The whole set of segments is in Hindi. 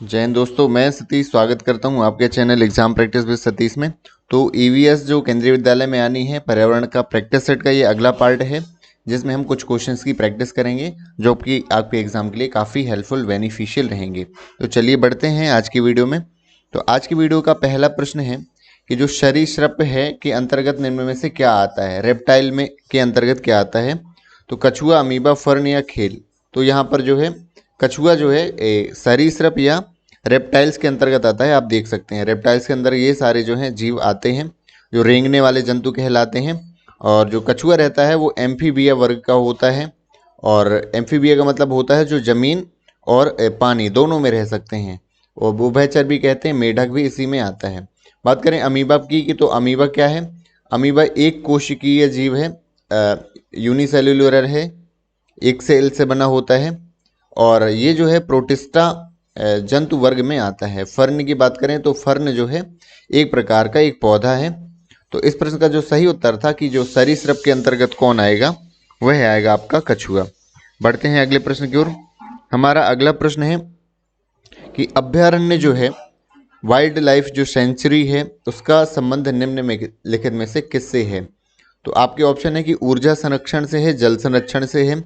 जय हिंद दोस्तों, मैं सतीश स्वागत करता हूं आपके channel exam practice with Satish में। तो ईवीएस जो केंद्रीय विद्यालय में आनी है पर्यावरण का प्रैक्टिस सेट का ये अगला पार्ट है, जिसमें हम कुछ क्वेश्चंस की प्रैक्टिस करेंगे जो कि आपके एग्जाम के लिए काफ़ी हेल्पफुल बेनिफिशियल रहेंगे। तो चलिए बढ़ते हैं आज की वीडियो में। तो आज की वीडियो का पहला प्रश्न है कि जो सरीसृप है के अंतर्गत निम्न में से क्या आता है, रेप्टाइल में के अंतर्गत क्या आता है। तो कछुआ, अमीबा, फर्न या खेल। तो यहाँ पर जो है कछुआ जो है सरीसृप या रेप्टाइल्स के अंतर्गत आता है। आप देख सकते हैं रेप्टाइल्स के अंदर ये सारे जो हैं जीव आते हैं जो रेंगने वाले जंतु कहलाते हैं। और जो कछुआ रहता है वो एम्फीबिया वर्ग का होता है। और एम्फीबिया का मतलब होता है जो जमीन और पानी दोनों में रह सकते हैं। और उभयचर भी कहते हैं, मेढक भी इसी में आता है। बात करें अमीबा की तो अमीबा क्या है। अमीबा एक कोशिकीय जीव है, यूनिसेल्यूलर है, एक सेल से बना होता है। और ये जो है प्रोटिस्टा जंतु वर्ग में आता है। फर्न की बात करें तो फर्न जो है एक प्रकार का एक पौधा है। तो इस प्रश्न का जो सही उत्तर था कि जो सरीसृप के अंतर्गत कौन आएगा, वह आएगा आपका कछुआ। बढ़ते हैं अगले प्रश्न की ओर। हमारा अगला प्रश्न है कि अभयारण्य जो है, वाइल्ड लाइफ जो सेंचुरी है, उसका संबंध निम्न में लिखित में से किससे है। तो आपके ऑप्शन है कि ऊर्जा संरक्षण से है, जल संरक्षण से है,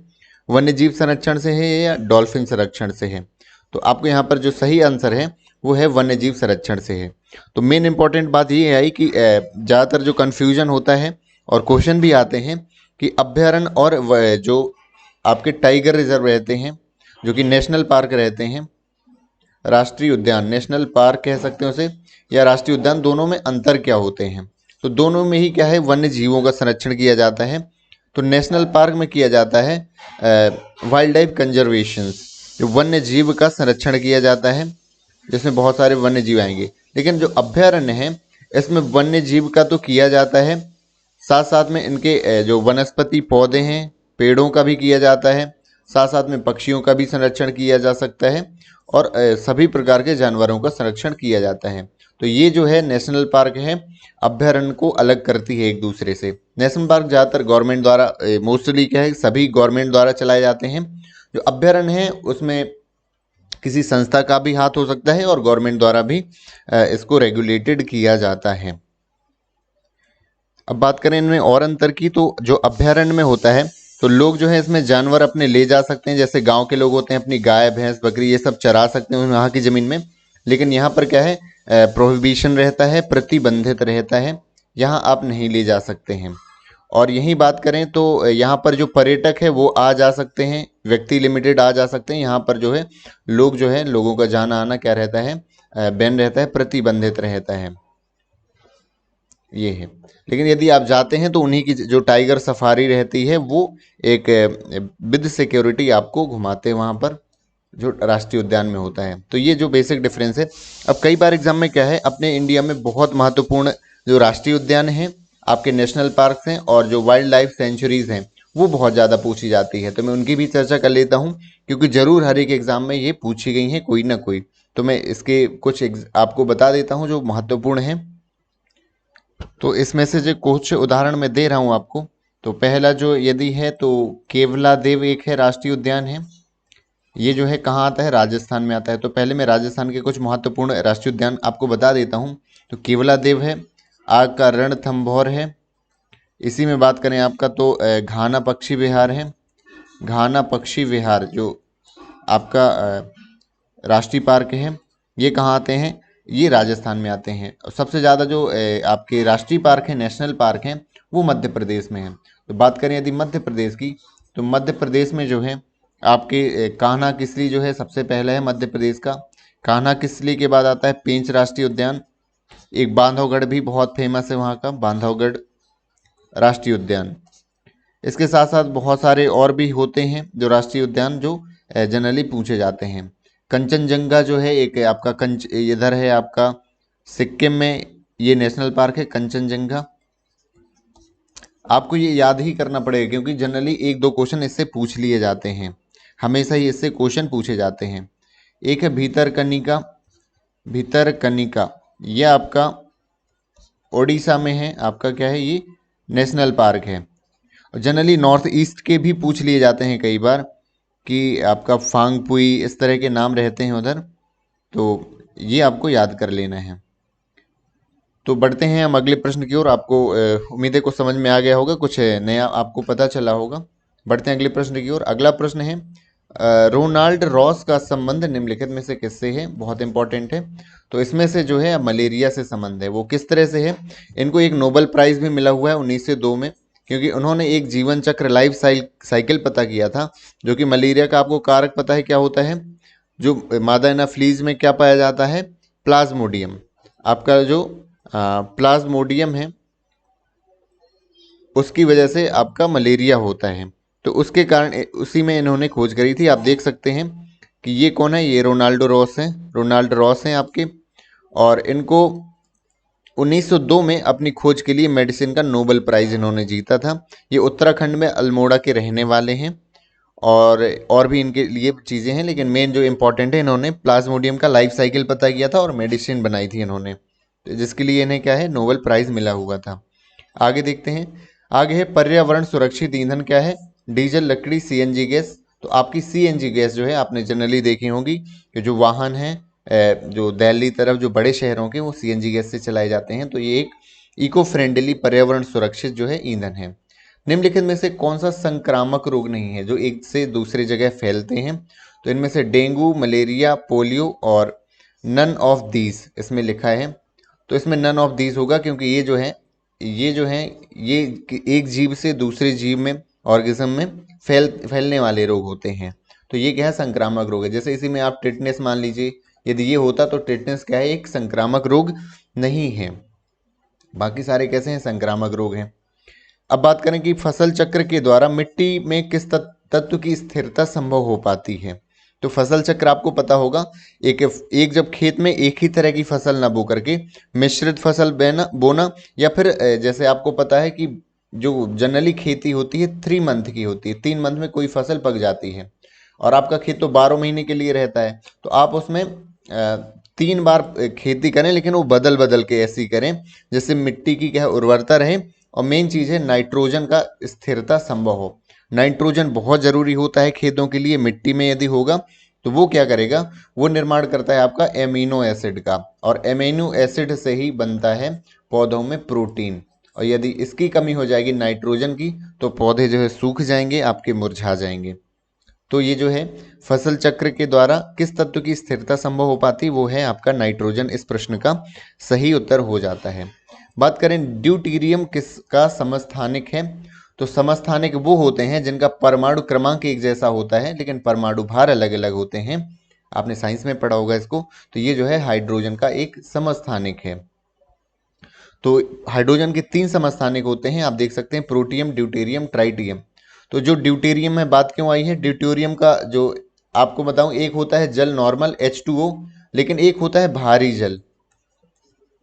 वन्य जीव संरक्षण से है या डॉल्फिन संरक्षण से है। तो आपको यहाँ पर जो सही आंसर है वो है वन्य जीव संरक्षण से है। तो मेन इंपॉर्टेंट बात ये आई कि ज़्यादातर जो कन्फ्यूजन होता है और क्वेश्चन भी आते हैं कि अभ्यारण्य और जो आपके टाइगर रिजर्व रहते हैं, जो कि नेशनल पार्क रहते हैं, राष्ट्रीय उद्यान, नेशनल पार्क कह सकते हैं उसे, या राष्ट्रीय उद्यान, दोनों में अंतर क्या होते हैं। तो दोनों में ही क्या है, वन्य जीवों का संरक्षण किया जाता है। तो नेशनल पार्क में किया जाता है वाइल्ड लाइफ कंजर्वेशन, जो वन्य जीव का संरक्षण किया जाता है, जिसमें बहुत सारे वन्य जीव आएंगे। लेकिन जो अभ्यारण्य है इसमें वन्य जीव का तो किया जाता है, साथ साथ में इनके जो वनस्पति पौधे हैं, पेड़ों का भी किया जाता है, साथ साथ में पक्षियों का भी संरक्षण किया जा सकता है और सभी प्रकार के जानवरों का संरक्षण किया जाता है। तो ये जो है नेशनल पार्क है, अभ्यारण्य को अलग करती है एक दूसरे से। नेशनल पार्क ज़्यादातर गवर्नमेंट द्वारा, मोस्टली क्या है, सभी गवर्नमेंट द्वारा चलाए जाते हैं। जो अभ्यारण्य है उसमें किसी संस्था का भी हाथ हो सकता है और गवर्नमेंट द्वारा भी इसको रेगुलेटेड किया जाता है। अब बात करें इनमें और अंतर की, तो जो अभ्यारण्य में होता है तो लोग जो है इसमें जानवर अपने ले जा सकते हैं, जैसे गांव के लोग होते हैं अपनी गाय भैंस बकरी ये सब चरा सकते हैं वहाँ की ज़मीन में। लेकिन यहाँ पर क्या है, प्रोहिबिशन रहता है, प्रतिबंधित रहता है, यहाँ आप नहीं ले जा सकते हैं। और यही बात करें तो यहाँ पर जो पर्यटक है वो आ जा सकते हैं, व्यक्ति लिमिटेड आ जा सकते हैं। यहाँ पर जो है लोग जो है, लोगों का जाना आना क्या रहता है, बैन रहता है, प्रतिबंधित रहता है, ये है। लेकिन यदि आप जाते हैं तो उन्हीं की जो टाइगर सफारी रहती है वो एक विद सिक्योरिटी आपको घुमाते हैं वहाँ पर, जो राष्ट्रीय उद्यान में होता है। तो ये जो बेसिक डिफरेंस है। अब कई बार एग्जाम में क्या है, अपने इंडिया में बहुत महत्वपूर्ण जो राष्ट्रीय उद्यान हैं, आपके नेशनल पार्क हैं और जो वाइल्ड लाइफ सेंचुरीज हैं, वो बहुत ज़्यादा पूछी जाती है। तो मैं उनकी भी चर्चा कर लेता हूँ, क्योंकि ज़रूर हर एक एग्जाम में ये पूछी गई हैं कोई ना कोई। तो मैं इसके कुछ आपको बता देता हूँ जो महत्वपूर्ण हैं। तो इसमें से जो कुछ उदाहरण मैं दे रहा हूँ आपको। तो पहला जो यदि है तो केवला देव एक है, राष्ट्रीय उद्यान है। ये जो है कहाँ आता है, राजस्थान में आता है। तो पहले मैं राजस्थान के कुछ महत्वपूर्ण राष्ट्रीय उद्यान आपको बता देता हूँ। तो केवला देव है, आग का रणथंभौर है। इसी में बात करें आपका तो घाना पक्षी विहार है। घाना पक्षी विहार जो आपका राष्ट्रीय पार्क है, ये कहाँ आते हैं, ये राजस्थान में आते हैं। और सबसे ज़्यादा जो आपके राष्ट्रीय पार्क है, नेशनल पार्क हैं, वो मध्य प्रदेश में है। तो बात करें यदि मध्य प्रदेश की, तो मध्य प्रदेश में जो है आपके कान्हा किसली जो है सबसे पहला है मध्य प्रदेश का। कान्हा किसली के बाद आता है पेंच राष्ट्रीय उद्यान। एक बांधवगढ़ भी बहुत फेमस है वहाँ का, बांधवगढ़ राष्ट्रीय उद्यान। इसके साथ साथ बहुत सारे और भी होते हैं जो राष्ट्रीय उद्यान जो जनरली पूछे जाते हैं। कंचनजंगा जो है एक आपका इधर है आपका सिक्किम में, ये नेशनल पार्क है कंचनजंगा। आपको ये याद ही करना पड़ेगा क्योंकि जनरली एक दो क्वेश्चन इससे पूछ लिए जाते हैं, हमेशा ही इससे क्वेश्चन पूछे जाते हैं। एक है भीतरकनिका। भीतरकनिका ये आपका ओडिशा में है, आपका क्या है, ये नेशनल पार्क है। जनरली नॉर्थ ईस्ट के भी पूछ लिए जाते हैं कई बार कि आपका फांगपुई, इस तरह के नाम रहते हैं उधर। तो ये आपको याद कर लेना है। तो बढ़ते हैं हम अगले प्रश्न की ओर। आपको उम्मीद है कुछ समझ में आ गया होगा, कुछ नया आपको पता चला होगा। बढ़ते हैं अगले प्रश्न की ओर। अगला प्रश्न है रोनाल्ड रॉस का संबंध निम्नलिखित में से किससे है? बहुत इंपॉर्टेंट है। तो इसमें से जो है मलेरिया से संबंध है। वो किस तरह से है? इनको एक नोबेल प्राइज भी मिला हुआ है 1902 में, क्योंकि उन्होंने एक जीवन चक्र लाइफ साइकिल पता किया था। जो कि मलेरिया का आपको कारक पता है क्या होता है? जो मादा एनाफ्लीज में क्या पाया जाता है? प्लाज्मोडियम। आपका जो प्लाज्मोडियम है उसकी वजह से आपका मलेरिया होता है। तो उसके कारण उसी में इन्होंने खोज करी थी। आप देख सकते हैं कि ये कौन है? ये रोनाल्डो रॉस हैं, रोनाल्ड रॉस हैं आपके। और इनको 1902 में अपनी खोज के लिए मेडिसिन का नोबेल प्राइज इन्होंने जीता था। ये उत्तराखंड में अल्मोड़ा के रहने वाले हैं। और भी इनके लिए चीज़ें हैं, लेकिन मेन जो इम्पोर्टेंट है, इन्होंने प्लाज्मोडियम का लाइफ साइकिल पता किया था और मेडिसिन बनाई थी इन्होंने, तो जिसके लिए इन्हें क्या है? नोबेल प्राइज मिला हुआ था। आगे देखते हैं। आगे है पर्यावरण सुरक्षित ईंधन क्या है? डीजल, लकड़ी, सीएनजी गैस। तो आपकी सीएनजी गैस जो है आपने जनरली देखी होगी कि जो वाहन है जो दिल्ली तरफ जो बड़े शहरों के, वो सीएनजी गैस से चलाए जाते हैं। तो ये एक इको फ्रेंडली पर्यावरण सुरक्षित जो है ईंधन है। निम्नलिखित में से कौन सा संक्रामक रोग नहीं है जो एक से दूसरी जगह फैलते हैं? तो इनमें से डेंगू, मलेरिया, पोलियो और नन ऑफ दीज इसमें लिखा है। तो इसमें नन ऑफ दीज होगा, क्योंकि ये जो है ये एक जीव से दूसरे जीव में, ऑर्गेनिज्म में फैलने वाले रोग होते हैं। तो ये क्या है? संक्रामक रोग है। जैसे इसी में आप टिटनेस मान लीजिए, यदि ये होता तो टिटनेस क्या है? एक संक्रामक रोग नहीं है। बाकी सारे कैसे हैं? संक्रामक रोग हैं। अब बात करें कि फसल चक्र के द्वारा मिट्टी में किस तत्व की स्थिरता संभव हो पाती है? तो फसल चक्र आपको पता होगा, एक एक जब खेत में एक ही तरह की फसल ना बो करके मिश्रित फसल बोना, या फिर जैसे आपको पता है कि जो जनरली खेती होती है 3 मंथ की होती है, 3 मंथ में कोई फसल पक जाती है। और आपका खेत तो 12 महीने के लिए रहता है। तो आप उसमें 3 बार खेती करें, लेकिन वो बदल बदल के ऐसी करें जिससे मिट्टी की क्या है? उर्वरता रहे। और मेन चीज़ है नाइट्रोजन का स्थिरता संभव हो। नाइट्रोजन बहुत ज़रूरी होता है खेतों के लिए। मिट्टी में यदि होगा तो वो क्या करेगा? वो निर्माण करता है आपका एमिनो एसिड का, और एमिनो एसिड से ही बनता है पौधों में प्रोटीन। और यदि इसकी कमी हो जाएगी नाइट्रोजन की, तो पौधे जो है सूख जाएंगे, आपके मुरझा जाएंगे। तो ये जो है फसल चक्र के द्वारा किस तत्व की स्थिरता संभव हो पाती, वो है आपका नाइट्रोजन। इस प्रश्न का सही उत्तर हो जाता है। बात करें ड्यूटीरियम किसका समस्थानिक है? तो समस्थानिक वो होते हैं जिनका परमाणु क्रमांक एक जैसा होता है, लेकिन परमाणु भार अलग अलग होते हैं। आपने साइंस में पढ़ा होगा इसको। तो ये जो है हाइड्रोजन का एक समस्थानिक है। तो हाइड्रोजन के 3 समस्थानिक होते हैं, आप देख सकते हैं, प्रोटियम, ड्यूटेरियम, ट्राइटियम। तो जो ड्यूटेरियम में बात क्यों आई है? ड्यूटेरियम का जो आपको बताऊं, एक होता है जल नॉर्मल H2O, लेकिन एक होता है भारी जल।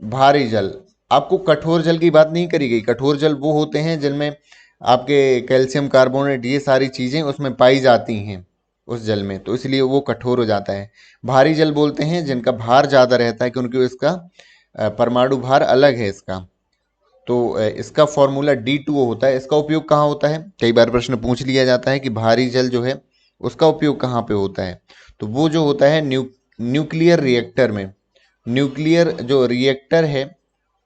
भारी जल, आपको कठोर जल की बात नहीं करी गई। कठोर जल वो होते हैं जिनमें आपके कैल्शियम कार्बोनेट ये सारी चीज़ें उसमें पाई जाती हैं उस जल में, तो इसलिए वो कठोर हो जाता है। भारी जल बोलते हैं जिनका भार ज़्यादा रहता है, क्योंकि इसका परमाणु भार अलग है इसका। तो इसका फॉर्मूला D2O होता है। इसका उपयोग कहाँ होता है? कई बार प्रश्न पूछ लिया जाता है कि भारी जल जो है उसका उपयोग कहाँ पे होता है? तो वो जो होता है न्यूक्लियर रिएक्टर में। न्यूक्लियर जो रिएक्टर है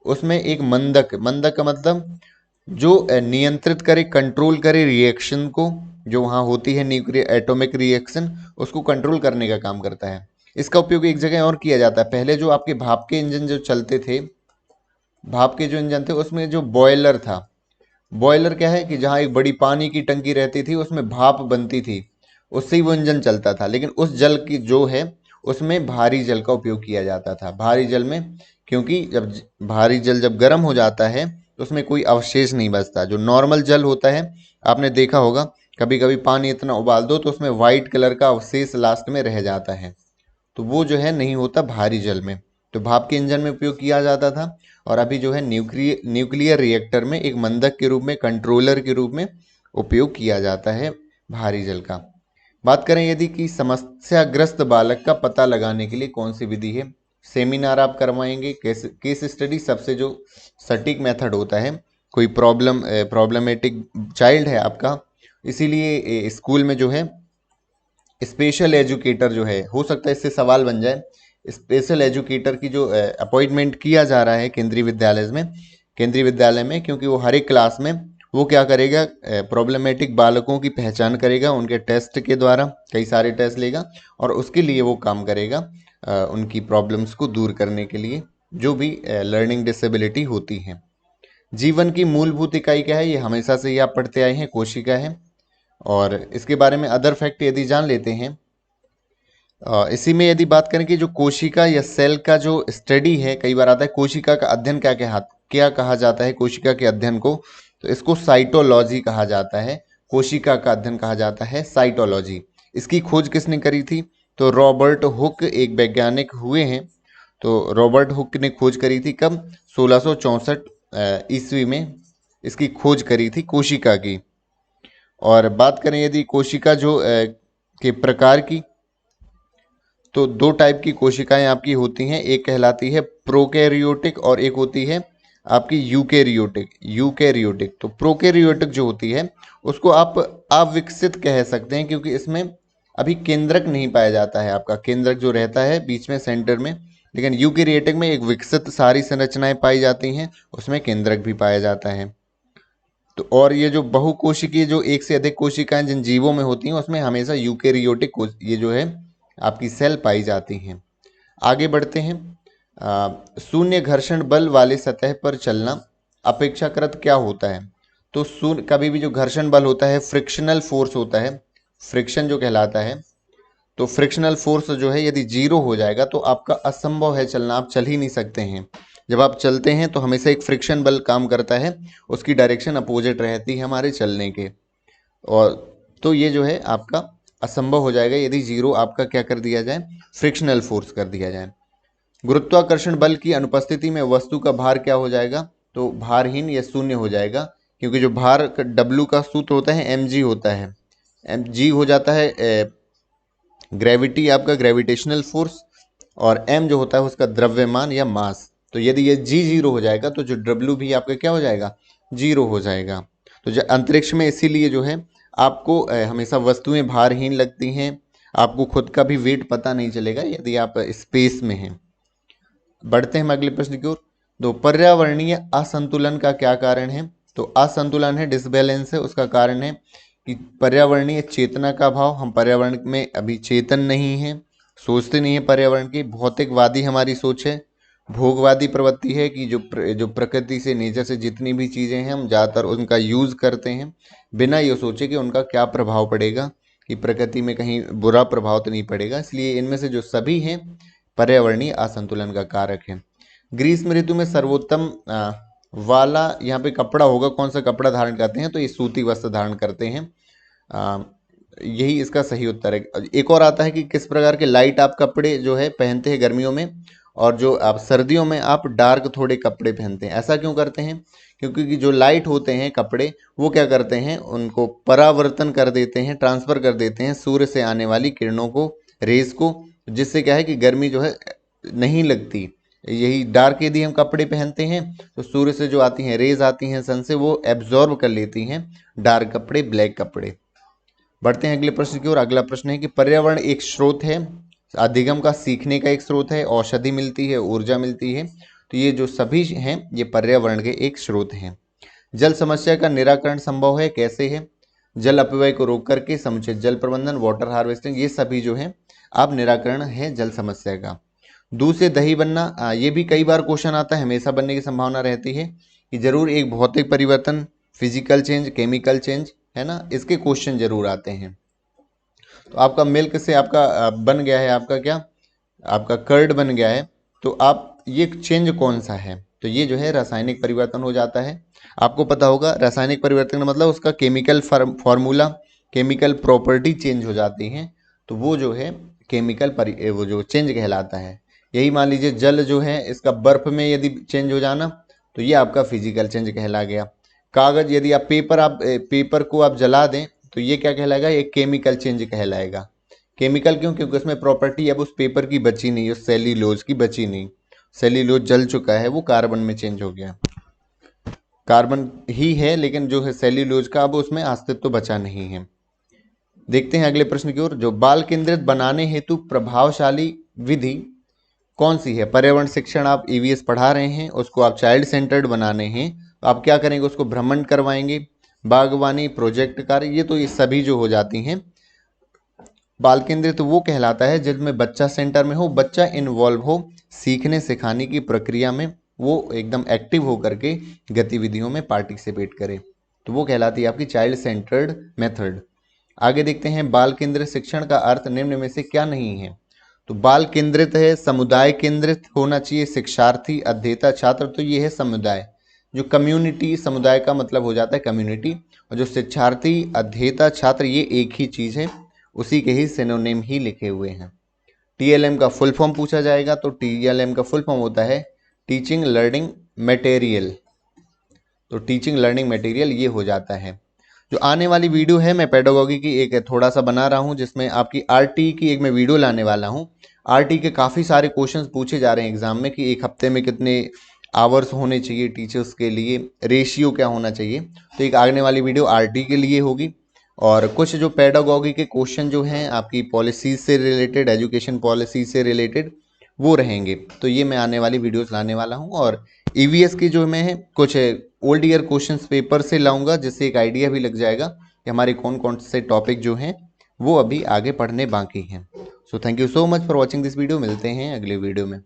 उसमें एक मंदक, मंदक का मतलब जो नियंत्रित करे, कंट्रोल करे रिएक्शन को, जो वहाँ होती है न्यूक्लियर एटॉमिक रिएक्शन, उसको कंट्रोल करने का काम करता है। इसका उपयोग एक जगह और किया जाता है। पहले जो आपके भाप के इंजन जो चलते थे, भाप के जो इंजन थे उसमें जो बॉयलर था, बॉयलर क्या है कि जहाँ एक बड़ी पानी की टंकी रहती थी उसमें भाप बनती थी, उससे ही वो इंजन चलता था। लेकिन उस जल की जो है उसमें भारी जल का उपयोग किया जाता था। भारी जल में, क्योंकि जब भारी जल जब गर्म हो जाता है तो उसमें कोई अवशेष नहीं बचता। जो नॉर्मल जल होता है, आपने देखा होगा कभी कभी पानी इतना उबाल दो तो उसमें वाइट कलर का अवशेष लास्ट में रह जाता है, तो वो जो है नहीं होता भारी जल में। तो भाप के इंजन में उपयोग किया जाता था। और अभी जो है न्यूक्लियर रिएक्टर में एक मंदक के रूप में, कंट्रोलर के रूप में उपयोग किया जाता है भारी जल का। बात करें यदि कि समस्याग्रस्त बालक का पता लगाने के लिए कौन सी विधि है? सेमिनार आप करवाएंगे, केस स्टडी सबसे जो सटीक मेथड होता है। कोई प्रॉब्लमेटिक चाइल्ड है आपका, इसीलिए स्कूल में जो है स्पेशल एजुकेटर जो है, हो सकता है इससे सवाल बन जाए स्पेशल एजुकेटर की जो अपॉइंटमेंट किया जा रहा है केंद्रीय विद्यालय में, क्योंकि वो हर एक क्लास में वो क्या करेगा, प्रॉब्लमेटिक बालकों की पहचान करेगा, उनके टेस्ट के द्वारा कई सारे टेस्ट लेगा और उसके लिए वो काम करेगा उनकी प्रॉब्लम्स को दूर करने के लिए, जो भी लर्निंग डिसेबिलिटी होती है। जीवन की मूलभूत इकाई क्या है, ये हमेशा से ही आप पढ़ते आए हैं, कोशिका है। और इसके बारे में अदर फैक्ट यदि जान लेते हैं, इसी में यदि बात करें कि जो कोशिका या सेल का जो स्टडी है, कई बार आता है कोशिका का अध्ययन क्या कहा जाता है कोशिका के अध्ययन को, तो इसको साइटोलॉजी कहा जाता है। कोशिका का अध्ययन कहा जाता है साइटोलॉजी। इसकी खोज किसने करी थी, तो रॉबर्ट हुक एक वैज्ञानिक हुए हैं। तो रॉबर्ट हुक ने खोज करी थी कब, 1664 ईस्वी में इसकी खोज करी थी कोशिका की। और बात करें यदि कोशिका जो के प्रकार की, तो दो टाइप की कोशिकाएं आपकी होती हैं, एक कहलाती है प्रोकैरियोटिक और एक होती है आपकी यूकैरियोटिक। तो प्रोकैरियोटिक जो होती है उसको आप अविकसित कह सकते हैं, क्योंकि इसमें अभी केंद्रक नहीं पाया जाता है, आपका केंद्रक जो रहता है बीच में सेंटर में। लेकिन यूकैरियोटिक में एक विकसित सारी संरचनाएं पाई जाती हैं, उसमें केंद्रक भी पाया जाता है। तो और ये जो बहुकोशिकीय जो एक से अधिक कोशिकाएं जिन जीवों में होती हैं, उसमें हमेशा यूकैरियोटिक ये जो है आपकी सेल पाई जाती हैं। आगे बढ़ते हैं। शून्य घर्षण बल वाले सतह पर चलना अपेक्षाकृत क्या होता है, तो शून्य कभी भी जो घर्षण बल होता है, फ्रिक्शनल फोर्स होता है, फ्रिक्शन जो कहलाता है, तो फ्रिक्शनल फोर्स जो है यदि जीरो हो जाएगा तो आपका असंभव है चलना, आप चल ही नहीं सकते हैं। जब आप चलते हैं तो हमेशा एक फ्रिक्शन बल काम करता है, उसकी डायरेक्शन अपोजिट रहती है हमारे चलने के, और तो ये जो है आपका असंभव हो जाएगा यदि जीरो आपका क्या कर दिया जाए, फ्रिक्शनल फोर्स कर दिया जाए। गुरुत्वाकर्षण बल की अनुपस्थिति में वस्तु का भार क्या हो जाएगा, तो भारहीन या शून्य हो जाएगा, क्योंकि जो भार डब्ल्यू का सूत्र होता है एम जी होता है, एम जी हो जाता है ग्रेविटी, आपका ग्रेविटेशनल फोर्स, और एम जो होता है उसका द्रव्यमान या मास। तो यदि ये जी जीरो हो जाएगा तो जो डब्ल्यू भी आपका क्या हो जाएगा, जीरो हो जाएगा। तो जो अंतरिक्ष में इसीलिए जो है आपको हमेशा वस्तुएं भारहीन लगती हैं, आपको खुद का भी वेट पता नहीं चलेगा यदि आप स्पेस में हैं। बढ़ते हैं हम अगले प्रश्न की ओर। तो पर्यावरणीय असंतुलन का क्या कारण है, तो असंतुलन है, डिसबैलेंस है, उसका कारण है कि पर्यावरणीय चेतना का अभाव। हम पर्यावरण में अभी चेतन नहीं है, सोचते नहीं है पर्यावरण की, भौतिकवादी हमारी सोच है, भोगवादी प्रवृत्ति है कि जो प्रकृति से, नेचर से जितनी भी चीज़ें हैं हम ज़्यादातर उनका यूज़ करते हैं बिना ये सोचे कि उनका क्या प्रभाव पड़ेगा, कि प्रकृति में कहीं बुरा प्रभाव तो नहीं पड़ेगा। इसलिए इनमें से जो सभी हैं पर्यावरणीय असंतुलन का कारक है। ग्रीष्म ऋतु में सर्वोत्तम वाला यहाँ पे कपड़ा होगा, कौन सा कपड़ा धारण करते हैं, तो ये सूती वस्त्र धारण करते हैं। यही इसका सही उत्तर है। एक और आता है कि किस प्रकार के लाइट आप कपड़े जो है पहनते हैं गर्मियों में, और जो आप सर्दियों में आप डार्क थोड़े कपड़े पहनते हैं। ऐसा क्यों करते हैं, क्योंकि जो लाइट होते हैं कपड़े वो क्या करते हैं, उनको परावर्तन कर देते हैं, ट्रांसफर कर देते हैं सूर्य से आने वाली किरणों को, रेज को, जिससे क्या है कि गर्मी जो है नहीं लगती। यही डार्क यदि हम कपड़े पहनते हैं तो सूर्य से जो आती हैं रेज आती हैं सन से, वो एब्जॉर्ब कर लेती हैं डार्क कपड़े, ब्लैक कपड़े। बढ़ते हैं अगले प्रश्न की ओर। अगला प्रश्न है कि पर्यावरण एक स्रोत है, अधिगम का, सीखने का एक स्रोत है, औषधि मिलती है, ऊर्जा मिलती है, तो ये जो सभी हैं ये पर्यावरण के एक स्रोत हैं। जल समस्या का निराकरण संभव है, कैसे है, जल अपव्यय को रोक करके, समुचित जल प्रबंधन, वाटर हार्वेस्टिंग, ये सभी जो है आप निराकरण है जल समस्या का। दूध से दही बनना, ये भी कई बार क्वेश्चन आता है, हमेशा बनने की संभावना रहती है कि जरूर एक भौतिक परिवर्तन, फिजिकल चेंज, केमिकल चेंज, है ना, इसके क्वेश्चन जरूर आते हैं। तो आपका मिल्क से आपका बन गया है, आपका क्या, आपका कर्ड बन गया है, तो आप ये चेंज कौन सा है, तो ये जो है रासायनिक परिवर्तन हो जाता है। आपको पता होगा रासायनिक परिवर्तन का मतलब उसका chemical formula, chemical property change हो जाती हैं, तो वो जो है वो जो चेंज कहलाता है। यही मान लीजिए जल जो है इसका बर्फ में यदि चेंज हो जाना, तो ये आपका फिजिकल चेंज कहला गया। कागज यदि आप पेपर को आप जला दें तो ये क्या कहलाएगा, ये केमिकल चेंज कहलाएगा। केमिकल क्यों, क्योंकि उसमें प्रॉपर्टी अब उस पेपर की बची नहीं, उस सेल्यूलोज की बची नहीं, सेल्यूलोज जल चुका है, वो कार्बन में चेंज हो गया, कार्बन ही है लेकिन जो है सेल्यूलोज का अब उसमें अस्तित्व बचा नहीं है। देखते हैं अगले प्रश्न की ओर। जो बाल केंद्रित बनाने हेतु प्रभावशाली विधि कौन सी है? पर्यावरण शिक्षण आप ईवीएस पढ़ा रहे हैं, उसको आप चाइल्ड सेंटर्ड बनाने हैं, तो आप क्या करेंगे? उसको भ्रमण करवाएंगे, बागवानी, प्रोजेक्ट कार्य, ये सभी जो हो जाती हैं। बाल केंद्रित वो कहलाता है जिसमें बच्चा सेंटर में हो, बच्चा इन्वॉल्व हो सीखने सिखाने की प्रक्रिया में, वो एकदम एक्टिव होकर के गतिविधियों में पार्टिसिपेट करे, तो वो कहलाती है आपकी चाइल्ड सेंटर्ड मेथड। आगे देखते हैं, बाल केंद्रित शिक्षण का अर्थ निम्न में से क्या नहीं है? तो बाल केंद्रित है, समुदाय केंद्रित होना चाहिए, शिक्षार्थी, अध्येता, छात्र, तो ये है समुदाय। जो कम्युनिटी, समुदाय का मतलब हो जाता है कम्युनिटी, और जो शिक्षार्थी, अध्येता, छात्र, ये एक ही चीज है, उसी के ही सिनोनिम ही लिखे हुए हैं। टीएलएम का फुल फॉर्म पूछा जाएगा, तो टीएलएम का फुल फॉर्म होता है टीचिंग लर्निंग मटेरियल, तो टीचिंग लर्निंग मटेरियल ये हो जाता है। जो आने वाली वीडियो है, मैं पेडागोगी की एक थोड़ा सा बना रहा हूं, जिसमें आपकी आरटी की एक मैं वीडियो लाने वाला हूं। आरटी के काफ़ी सारे क्वेश्चंस पूछे जा रहे हैं एग्जाम में कि एक हफ्ते में कितने आवर्स होने चाहिए टीचर्स के लिए, रेशियो क्या होना चाहिए, तो एक आने वाली वीडियो आरटी के लिए होगी। और कुछ जो पेडागोगी के क्वेश्चन जो हैं आपकी पॉलिसीज से रिलेटेड, एजुकेशन पॉलिसी से रिलेटेड, वो रहेंगे, तो ये मैं आने वाली वीडियोस लाने वाला हूँ। और ईवीएस की जो मैं है कुछ ओल्ड ईयर क्वेश्चंस पेपर से लाऊंगा, जिससे एक आइडिया भी लग जाएगा कि हमारे कौन कौन से टॉपिक जो हैं वो अभी आगे पढ़ने बाकी हैं। So thank you so much for watching this video, मिलते हैं अगले वीडियो में।